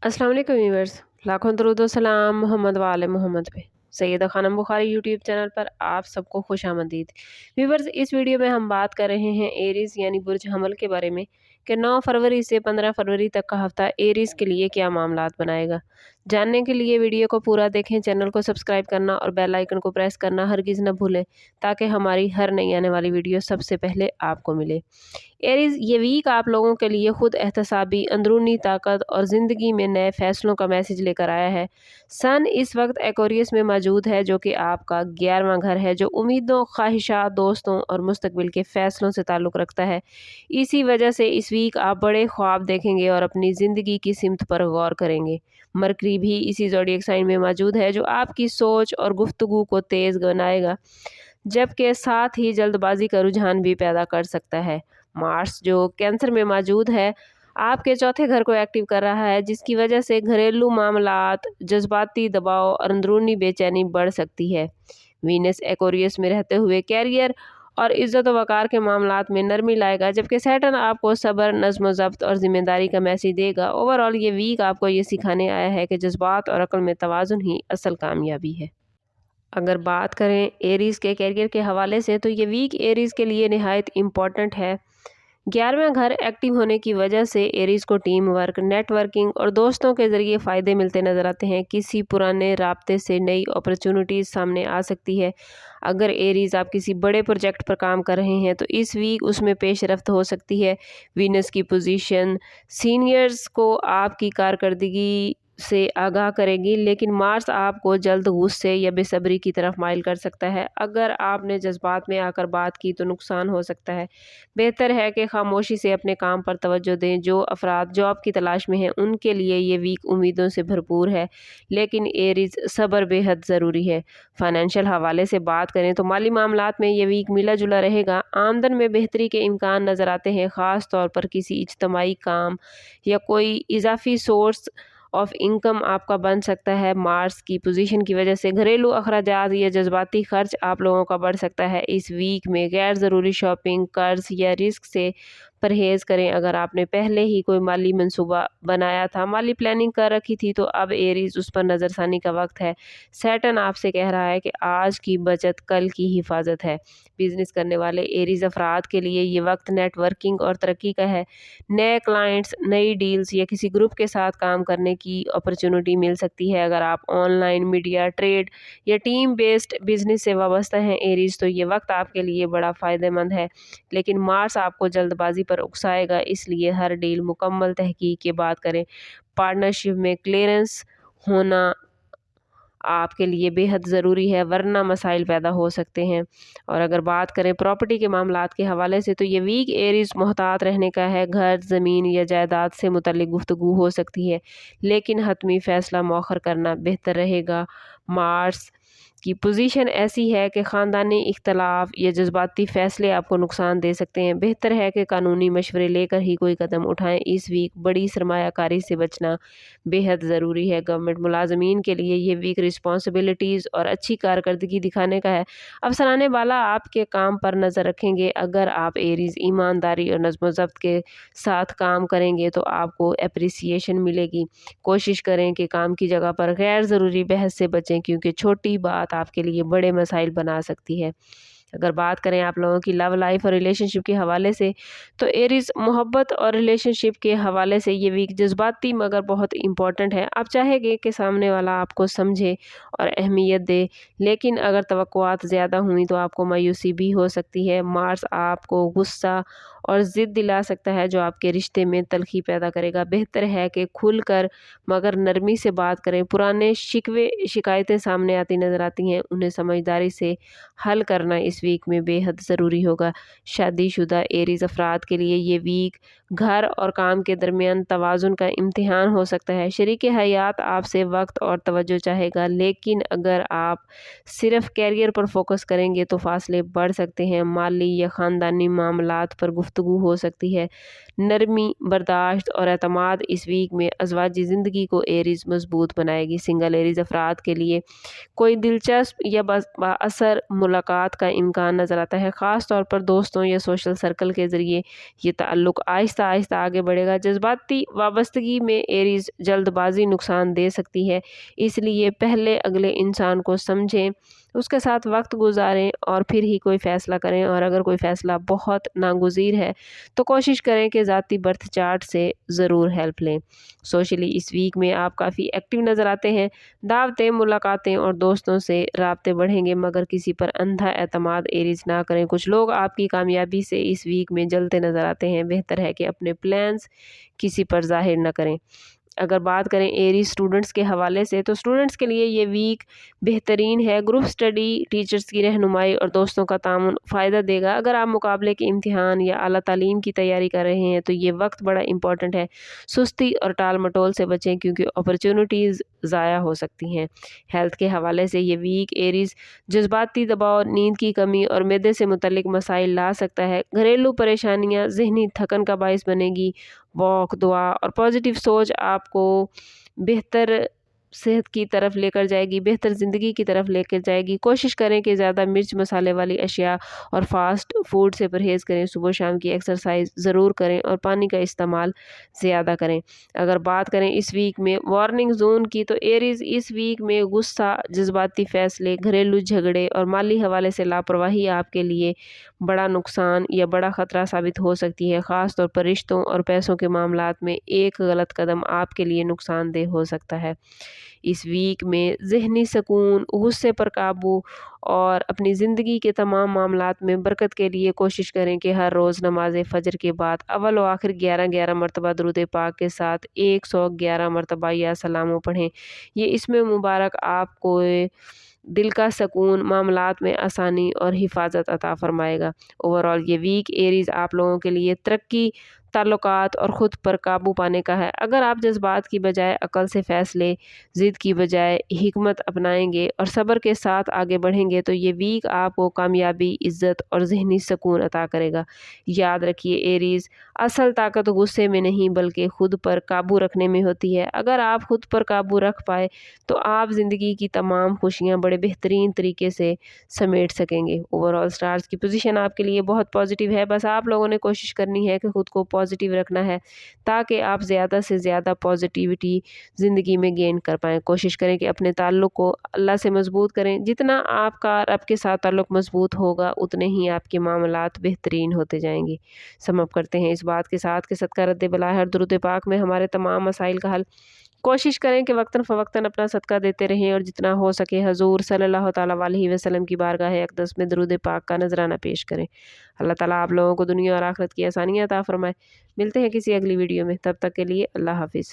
अस्सलाम वालेकुम व्यूअर्स, लाखों दरूद व सलाम मोहम्मद वाले मोहम्मद पे। सैयदा खानम बुखारी यूट्यूब चैनल पर आप सबको खुश आमदीद। व्यूअर्स, इस वीडियो में हम बात कर रहे हैं एरीज यानी बुर्ज हमल के बारे में कि 9 फरवरी से 15 फरवरी तक का हफ्ता एरीज के लिए क्या मामलात बनाएगा। जानने के लिए वीडियो को पूरा देखें, चैनल को सब्सक्राइब करना और बेल आइकन को प्रेस करना हरगिज़ न भूलें ताकि हमारी हर नई आने वाली वीडियो सबसे पहले आपको मिले। एरीज, ये वीक आप लोगों के लिए खुद एहतसाबी, अंदरूनी ताकत और ज़िंदगी में नए फैसलों का मैसेज लेकर आया है। सन इस वक्त एक्वेरियस में मौजूद है, जो कि आपका 11वां घर है, जो उम्मीदों, ख्वाहिशात, दोस्तों और मुस्तकबिल के फैसलों से ताल्लुक़ रखता है। इसी वजह से इस वीक आप बड़े ख्वाब देखेंगे और अपनी ज़िंदगी की सिमत पर गौर करेंगे। मरकरी भी इसी ज़ोडिएक साइन में मौजूद है, जो आपकी सोच और गुफ्तगू को तेज़ बनाएगा, जबकि साथ ही जल्दबाजी का रुझान भी पैदा कर सकता है। मार्स, जो कैंसर में मौजूद है, आपके चौथे घर को एक्टिव कर रहा है, जिसकी वजह से घरेलू मामलात, जज्बाती दबाव और अंदरूनी बेचैनी बढ़ सकती है। वीनस एक्वेरियस में रहते हुए कैरियर और इज्जत व वक़ार के मामलात में नरमी लाएगा, जबकि सैटर्न आपको सब्र, नज़्म ज़ब्त और ज़िम्मेदारी का मैसेज देगा। ओवरऑल ये वीक आपको ये सिखाने आया है कि जज्बात और अक्ल में तवाज़ुन ही असल कामयाबी है। अगर बात करें एरीज़ के कैरियर के हवाले से, तो ये वीक एरीज़ के लिए निहायत इम्पॉर्टेंट है। 11वां घर एक्टिव होने की वजह से एरीज़ को टीम वर्क, नेटवर्किंग और दोस्तों के ज़रिए फ़ायदे मिलते नज़र आते हैं। किसी पुराने राब्ते से नई अपॉर्चुनिटीज़ सामने आ सकती है। अगर एरीज़ आप किसी बड़े प्रोजेक्ट पर काम कर रहे हैं, तो इस वीक उसमें पेशरफ्त हो सकती है। वीनस की पोजीशन सीनियर्स को आपकी कारकर्दगी से आगाह करेगी, लेकिन मार्स आपको जल्द गुस्से या बेसब्री की तरफ माइल कर सकता है। अगर आपने जज्बात में आकर बात की तो नुकसान हो सकता है। बेहतर है कि खामोशी से अपने काम पर तवज्जो दें। जो अफराद जॉब की तलाश में हैं, उनके लिए ये वीक उम्मीदों से भरपूर है, लेकिन एरीज सब्र बेहद ज़रूरी है। फाइनेंशियल हवाले से बात करें तो माली मामलात में ये वीक मिला जुला रहेगा। आमदन में बेहतरी के इम्कान नज़र आते हैं, ख़ास तौर पर किसी इज्तमाही काम या कोई इजाफी सोर्स ऑफ इनकम आपका बन सकता है। मार्स की पोजीशन की वजह से घरेलू अखराजात या जज्बाती खर्च आप लोगों का बढ़ सकता है। इस वीक में गैर ज़रूरी शॉपिंग, कर्ज या रिस्क से परहेज़ करें। अगर आपने पहले ही कोई माली मंसूबा बनाया था, माली प्लानिंग कर रखी थी, तो अब एरीज़ उस पर नज़रसानी का वक्त है। सैटर्न आपसे कह रहा है कि आज की बचत कल की हिफाजत है। बिजनेस करने वाले एरीज़ अफराद के लिए ये वक्त नेटवर्किंग और तरक्की का है। नए क्लाइंट्स, नई डील्स या किसी ग्रुप के साथ काम करने की अपॉर्चुनिटी मिल सकती है। अगर आप ऑनलाइन मीडिया, ट्रेड या टीम बेस्ड बिजनेस से वाबस्ता हैं एरीज़, तो ये वक्त आपके लिए बड़ा फ़ायदेमंद है। लेकिन मार्स आपको जल्दबाजी पर उकसाएगा, इसलिए हर डील मुकम्मल तहकीक के बाद करें। पार्टनरशिप में क्लियरेंस होना आपके लिए बेहद ज़रूरी है, वरना मसाइल पैदा हो सकते हैं। और अगर बात करें प्रॉपर्टी के मामलात के हवाले से, तो ये वीक एरीज़ मोहतात रहने का है। घर, ज़मीन या जायदाद से मुतल्लिक गुफ्तगू हो सकती है, लेकिन हतमी फ़ैसला मौखर करना बेहतर रहेगा। मार्स की पोजीशन ऐसी है कि ख़ानदानी इख्तलाफ या जज्बाती फ़ैसले आपको नुकसान दे सकते हैं। बेहतर है कि कानूनी मशवरे लेकर ही कोई कदम उठाएं। इस वीक बड़ी सरमायाकारी से बचना बेहद ज़रूरी है। गवर्नमेंट मुलाजमीन के लिए ये वीक रिस्पॉन्सिबिलिटीज़ और अच्छी कारकर्दगी दिखाने का है। अफसराने वाला आपके काम पर नज़र रखेंगे। अगर आप एरीज़ ईमानदारी और नज़्म ज़ब्त के साथ काम करेंगे, तो आपको एप्रिसिएशन मिलेगी। कोशिश करें कि काम की जगह पर गैर ज़रूरी बहस से बचें, क्योंकि छोटी बात आपके लिए बड़े मसाइल बना सकती है। अगर बात करें आप लोगों की लव लाइफ और रिलेशनशिप के हवाले से, तो एरीज़ मोहब्बत और रिलेशनशिप के हवाले से ये वीक जज्बाती मगर बहुत इम्पॉर्टेंट है। आप चाहेंगे कि सामने वाला आपको समझे और अहमियत दे, लेकिन अगर तवक्कुआत ज़्यादा हुई तो आपको मायूसी भी हो सकती है। मार्स आपको गुस्सा और ज़िद दिला सकता है, जो आपके रिश्ते में तलखी पैदा करेगा। बेहतर है कि खुलकर मगर नरमी से बात करें। पुराने शिकवे शिकायतें सामने आती नज़र आती हैं, उन्हें समझदारी से हल करना इस वीक में बेहद ज़रूरी होगा। शादीशुदा एरीज़ अफराद के लिए ये वीक घर और काम के दरमियान तवाज़ुन का इम्तिहान हो सकता है। शरीके हयात आपसे वक्त और तवज्जो चाहेगा, लेकिन अगर आप सिर्फ कैरियर पर फोकस करेंगे तो फासले बढ़ सकते हैं। माली या ख़ानदानी मामलात पर गुफ्तगू हो सकती है। नरमी, बर्दाश्त और एतमाद इस वीक में अज़वाजी ज़िंदगी को एरीज़ मजबूत बनाएगी। सिंगल एरीज़ अफराद के लिए कोई दिलचस्प या बाअसर मुलाकात का امکان نظر آتا ہے، خاص طور پر دوستوں یا سوشل سرکل کے ذریعے یہ تعلق آہستہ آہستہ آگے بڑھے گا۔ جذباتی وابستگی میں ایریز جلد بازی نقصان دے سکتی ہے، اس لیے پہلے اگلے انسان کو سمجھیں، اس کے ساتھ وقت گزاریں اور پھر ہی کوئی فیصلہ کریں، اور اگر کوئی فیصلہ بہت ناگزیر ہے تو کوشش کریں کہ ذاتی برتھ چارٹ سے ضرور ہیلپ لیں۔ سوشلی اس ویک میں آپ کافی ایکٹیو نظر آتے ہیں، دعوتیں، ملاقاتیں اور دوستوں سے رابطے بڑھیں گے، مگر کسی پر اندھا اعتماد ایریز نہ کریں۔ کچھ لوگ آپ کی کامیابی سے اس ویک میں جلتے نظر آتے ہیں، بہتر ہے کہ اپنے پلانز کسی پر ظاہر نہ کریں۔ اگر بات کریں ایریز اسٹوڈنٹس کے حوالے سے تو اسٹوڈنٹس کے لیے یہ ویک بہترین ہے۔ گروپ اسٹڈی، ٹیچرز کی رہنمائی اور دوستوں کا تعاون فائدہ دے گا۔ اگر آپ مقابلے کے امتحان یا اعلیٰ تعلیم کی تیاری کر رہے ہیں تو یہ وقت بڑا امپورٹنٹ ہے۔ سستی اور ٹال مٹول سے بچیں کیونکہ اپرچونٹیز ضائع ہو سکتی ہیں۔ ہیلتھ کے حوالے سے یہ ویک ایریز جذباتی دباؤ، نیند کی کمی اور معدے سے متعلق مسائل لا سکتا ہے۔ گھریلو پریشانیاں ذہنی تھکن کا باعث بنے گی۔ واک، دعا اور پازیٹیو سوچ آپ کو بہتر صحت کی طرف لے کر جائے گی، بہتر زندگی کی طرف لے کر جائے گی۔ کوشش کریں کہ زیادہ مرچ مسالے والی اشیاء اور فاسٹ فوڈ سے پرہیز کریں۔ صبح شام کی ایکسرسائز ضرور کریں اور پانی کا استعمال زیادہ کریں۔ اگر بات کریں اس ویک میں وارننگ زون کی تو ایریز اس ویک میں غصہ، جذباتی فیصلے، گھریلو جھگڑے اور مالی حوالے سے لاپرواہی آپ کے لیے بڑا نقصان یا بڑا خطرہ ثابت ہو سکتی ہے۔ خاص طور پر رشتوں اور پیسوں کے معاملات میں ایک غلط قدم آپ کے لیے نقصان دہ ہو سکتا ہے۔ اس ویک میں ذہنی سکون، غصے پر قابو اور اپنی زندگی کے تمام معاملات میں برکت کے لیے کوشش کریں کہ ہر روز نماز فجر کے بعد اول و آخر 11 مرتبہ درود پاک کے ساتھ 111 مرتبہ یا سلاموں پڑھیں۔ یہ اسم مبارک آپ کو دل کا سکون، معاملات میں آسانی اور حفاظت عطا فرمائے گا۔ اوورآل یہ ویک ایریز آپ لوگوں کے لیے ترقی، تعلقات اور خود پر قابو پانے کا ہے۔ اگر آپ جذبات کی بجائے عقل سے فیصلے، ضد کی بجائے حکمت اپنائیں گے اور صبر کے ساتھ آگے بڑھیں گے تو یہ ویک آپ کو کامیابی، عزت اور ذہنی سکون عطا کرے گا۔ یاد رکھیے ایریز، اصل طاقت غصے میں نہیں بلکہ خود پر قابو رکھنے میں ہوتی ہے۔ اگر آپ خود پر قابو رکھ پائے تو آپ زندگی کی تمام خوشیاں بڑے بہترین طریقے سے سمیٹ سکیں گے۔ اوورآل سٹارز کی پوزیشن آپ کے لیے بہت پازیٹیو ہے، بس آپ لوگوں نے کوشش کرنی ہے کہ خود کو پازیٹیو رکھنا ہے تاکہ آپ زیادہ سے زیادہ پازیٹیوٹی زندگی میں گین کر پائیں۔ کوشش کریں کہ اپنے تعلق کو اللہ سے مضبوط کریں۔ جتنا آپ کا رب کے ساتھ تعلق مضبوط ہوگا اتنے ہی آپ کے معاملات بہترین ہوتے جائیں گے۔ سم اپ کرتے ہیں اس بات کے ساتھ کہ صدقہ رد بلا ہر درود پاک میں ہمارے تمام مسائل کا حل۔ کوشش کریں کہ وقتاً فوقتاً اپنا صدقہ دیتے رہیں اور جتنا ہو سکے حضور صلی اللہ تعالیٰ علیہ وسلم کی بارگاہ اقدس میں درود پاک کا نذرانہ پیش کریں۔ اللہ تعالیٰ آپ لوگوں کو دنیا اور آخرت کی آسانیاں عطا فرمائے۔ ملتے ہیں کسی اگلی ویڈیو میں، تب تک کے لیے اللہ حافظ۔